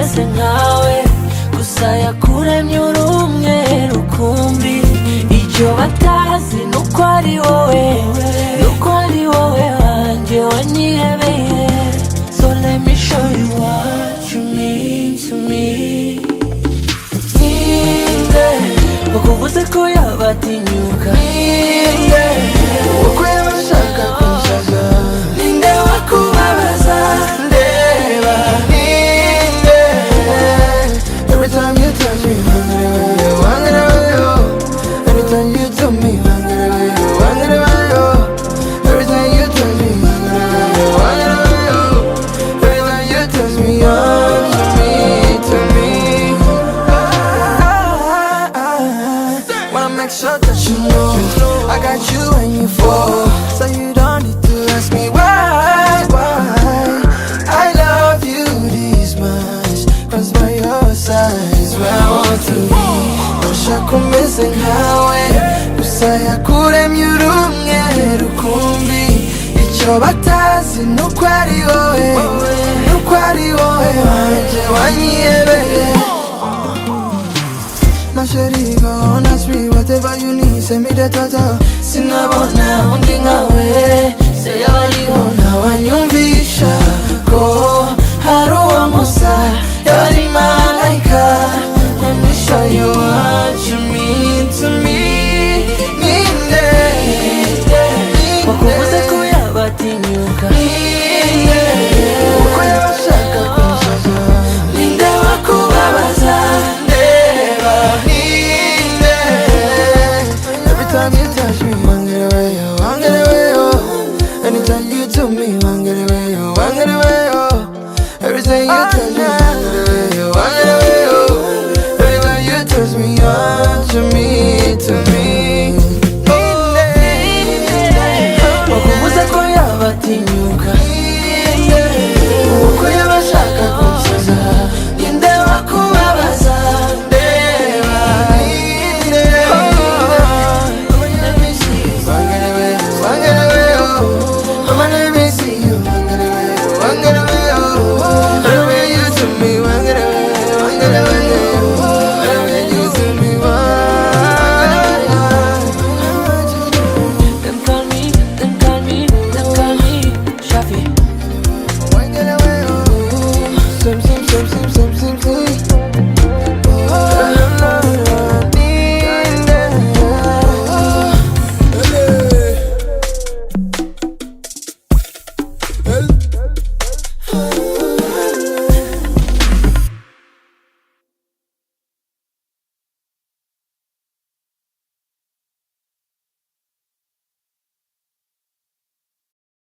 umeze nkawe, gusa yakuremye uri umwe rukumbi. Icyo batazi nuko ari wowe, nuko ari wowe wanjye wanyihebeye. So let me show you what you mean to me. Ninde wakuvuze ko yabatinyuka, ninde wakuye bashaka kunshaga, ninde wakubabaza ndeba, ninde. Every time you touch me, every time you tell me, every time you touch me, every time you touch me, to me. Wanna make sure that you know I got you when you fall, so you don't need to ask me why. I love you this much, cause by your side is where I want to be. Ushaka umeze nkawe, gusa yakuremye uri umwe rukumbi. Icyo batazi nuko ari wowe, nuko ari wowe wanjye wanyihebeye. My shawty gon' ask me whatever you need, send me the total. Sinabona undi nkawe, se yabariho ntawanyumvisha ko hari uwo musa, yari malaika. Let me show you what you mean to me. Ninde wakuvuze ko yabatinyuka, ninde wakuye bashaka kunshaga, ninde wakubabaza ndeba, ninde. Every time you touch me, wangere weyo, wangere weyo. Anytime you do me, wangere weyo, wangere weyo.